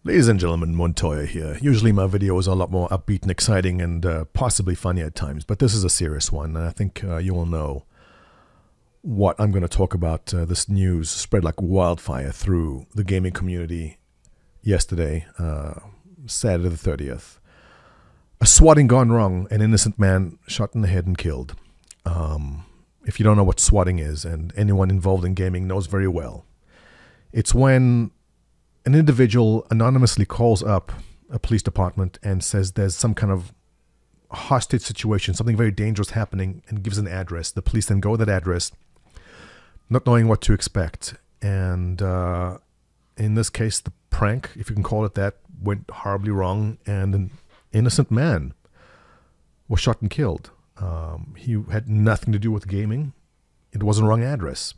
Ladies and gentlemen, Montoya here. Usually my videos are a lot more upbeat and exciting and possibly funny at times, but this is a serious one, and I think you will know what I'm going to talk about. This news spread like wildfire through the gaming community yesterday, Saturday the 30th. A swatting gone wrong, an innocent man shot in the head and killed. If you don't know what swatting is, and anyone involved in gaming knows very well, it's when an individual anonymously calls up a police department and says there's some kind of hostage situation, something very dangerous happening, and gives an address. The police then go to that address, not knowing what to expect. And in this case, the prank, if you can call it that, went horribly wrong, and an innocent man was shot and killed. He had nothing to do with gaming. It was the wrong address.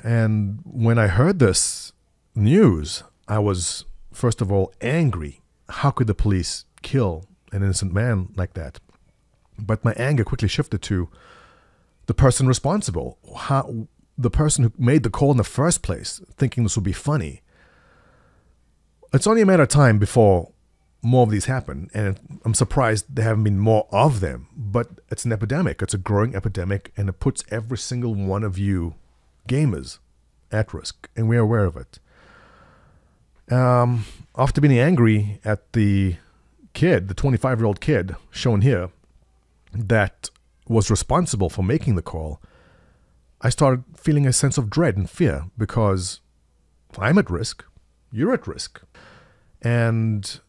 And when I heard this news, I was, first of all, angry. How could the police kill an innocent man like that? But my anger quickly shifted to the person responsible. The person who made the call in the first place, thinking this would be funny. It's only a matter of time before more of these happen, and I'm surprised there haven't been more of them. But it's an epidemic. It's a growing epidemic, and it puts every single one of you gamers at risk, and we're aware of it. After being angry at the kid, the 25-year-old kid shown here, that was responsible for making the call, I started feeling a sense of dread and fear, because I'm at risk, you're at risk. And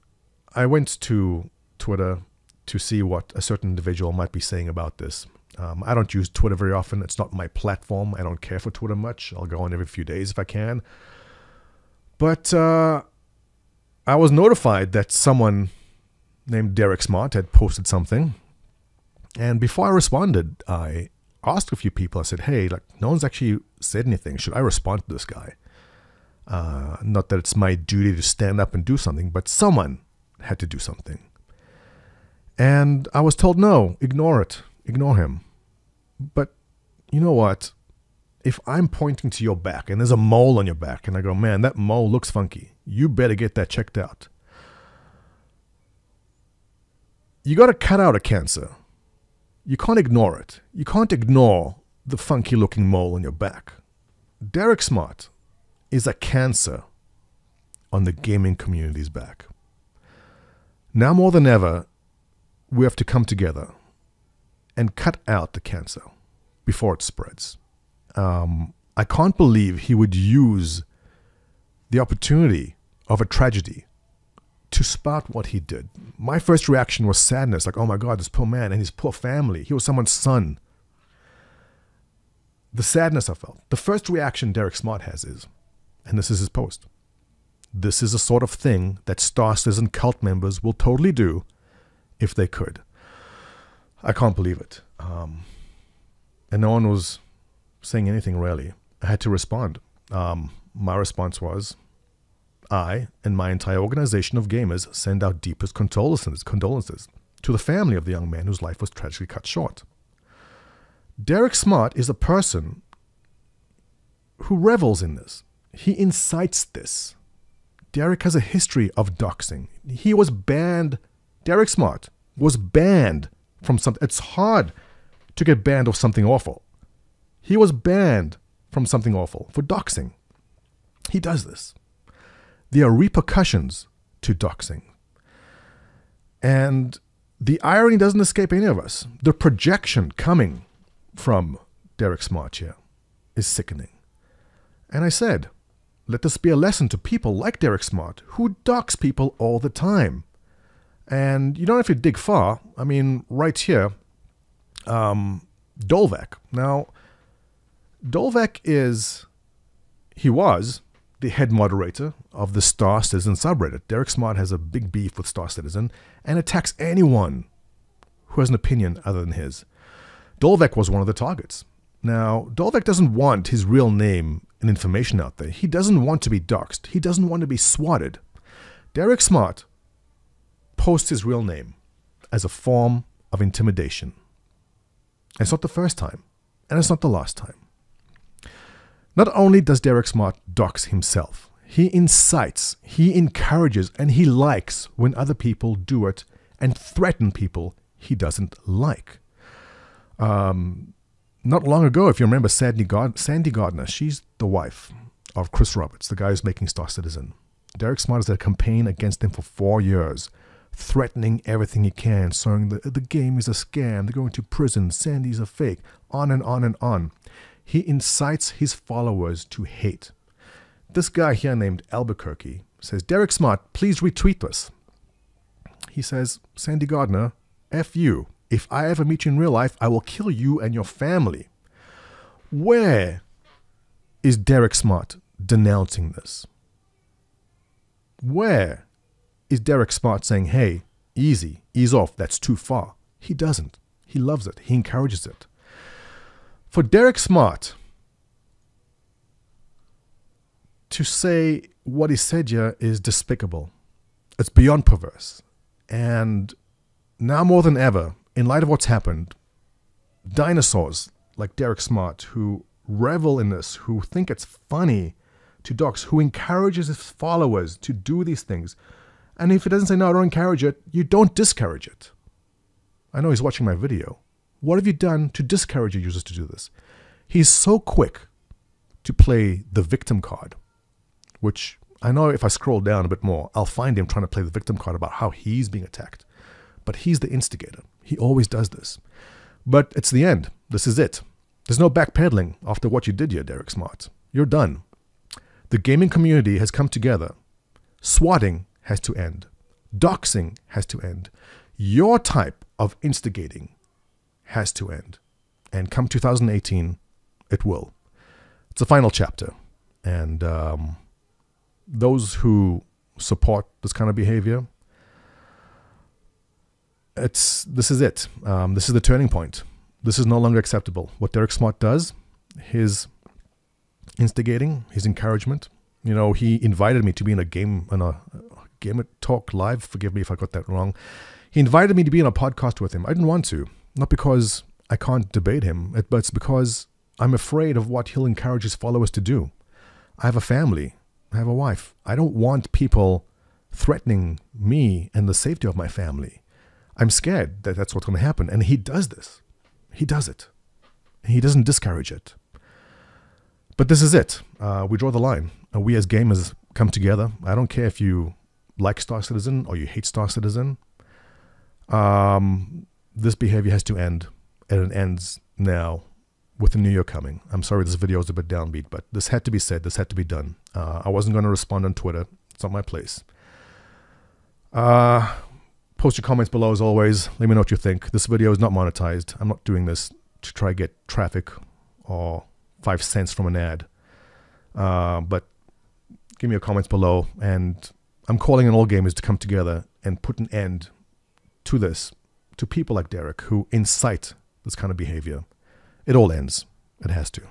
I went to Twitter to see what a certain individual might be saying about this. I don't use Twitter very often. It's not my platform. I don't care for Twitter much. I'll go on every few days if I can. But I was notified that someone named Derek Smart had posted something. And before I responded, I asked a few people. I said, hey, no one's actually said anything. Should I respond to this guy? Not that it's my duty to stand up and do something, but someone had to do something. And I was told, no, ignore it. Ignore him. But you know what? If I'm pointing to your back and there's a mole on your back and I go, man, that mole looks funky, you better get that checked out. You got to cut out a cancer. You can't ignore it. You can't ignore the funky looking mole on your back. Derek Smart is a cancer on the gaming community's back. Now more than ever, we have to come together and cut out the cancer before it spreads. I can't believe he would use the opportunity of a tragedy to spout what he did. My first reaction was sadness, like, oh my God, this poor man and his poor family. He was someone's son. The sadness I felt. The first reaction Derek Smart has is, and this is his post, this is the sort of thing that starsters and cult members will totally do if they could. I can't believe it. And no one was saying anything really. I had to respond. My response was, I and my entire organization of gamers send our deepest condolences to the family of the young man whose life was tragically cut short. Derek Smart is a person who revels in this. He incites this. Derek has a history of doxing. He was banned. Derek Smart was banned from something. It's hard to get banned of something awful. He was banned from something awful for doxing. He does this. There are repercussions to doxing. And the irony doesn't escape any of us. The projection coming from Derek Smart here is sickening. And I said, let this be a lesson to people like Derek Smart who dox people all the time. And you don't have to dig far. I mean, right here, Dolvak. Now, Dolvak he was the head moderator of the Star Citizen subreddit. Derek Smart has a big beef with Star Citizen and attacks anyone who has an opinion other than his. Dolvak was one of the targets. Now, Dolvak doesn't want his real name and information out there. He doesn't want to be doxxed. He doesn't want to be swatted. Derek Smart posts his real name as a form of intimidation. It's not the first time, and it's not the last time. Not only does Derek Smart dox himself, He incites, he encourages, and he likes when other people do it and threaten people he doesn't like. Not long ago, if you remember Sandy Gardner, she's the wife of Chris Roberts, the guy who's making Star Citizen. Derek Smart has had a campaign against him for 4 years, threatening everything he can, saying the game is a scam, they're going to prison, Sandy's a fake, on and on and on. He incites his followers to hate. This guy here named Albuquerque says, Derek Smart, please retweet this. He says, Sandy Gardner, F you. If I ever meet you in real life, I will kill you and your family. Where is Derek Smart denouncing this? Where is Derek Smart saying, hey, ease off, that's too far? He doesn't. He loves it. He encourages it. For Derek Smart to say what he said here is despicable. It's beyond perverse. And now more than ever, in light of what's happened, dinosaurs like Derek Smart who revel in this, who think it's funny to dox, who encourages his followers to do these things. And if he doesn't say, no, I don't encourage it, you don't discourage it. I know he's watching my video. What have you done to discourage your users to do this? He's so quick to play the victim card, which I know if I scroll down a bit more, I'll find him trying to play the victim card about how he's being attacked. But he's the instigator. He always does this. But it's the end. This is it. There's no backpedaling after what you did here, Derek Smart. You're done. The gaming community has come together. Swatting has to end. Doxxing has to end. Your type of instigating has to end. And come 2018, it will. It's a final chapter. And those who support this kind of behavior, this is it. This is the turning point. This is no longer acceptable. What Derek Smart does, his instigating, his encouragement. You know, he invited me to be in a Game Talk Live. Forgive me if I got that wrong. He invited me to be in a podcast with him. I didn't want to. Not because I can't debate him, but it's because I'm afraid of what he'll encourage his followers to do. I have a family. I have a wife. I don't want people threatening me and the safety of my family. I'm scared that that's what's going to happen. And he does this. He does it. He doesn't discourage it. But this is it. We draw the line. We as gamers come together. I don't care if you like Star Citizen or you hate Star Citizen. This behavior has to end. And it ends now with the new year coming. I'm sorry this video is a bit downbeat, but this had to be said. This had to be done. I wasn't going to respond on Twitter. It's not my place. Post your comments below as always. Let me know what you think. This video is not monetized. I'm not doing this to try to get traffic or 5 cents from an ad. But give me your comments below. And I'm calling on all gamers to come together and put an end to this, to people like Derek who incite this kind of behavior. It all ends. It has to.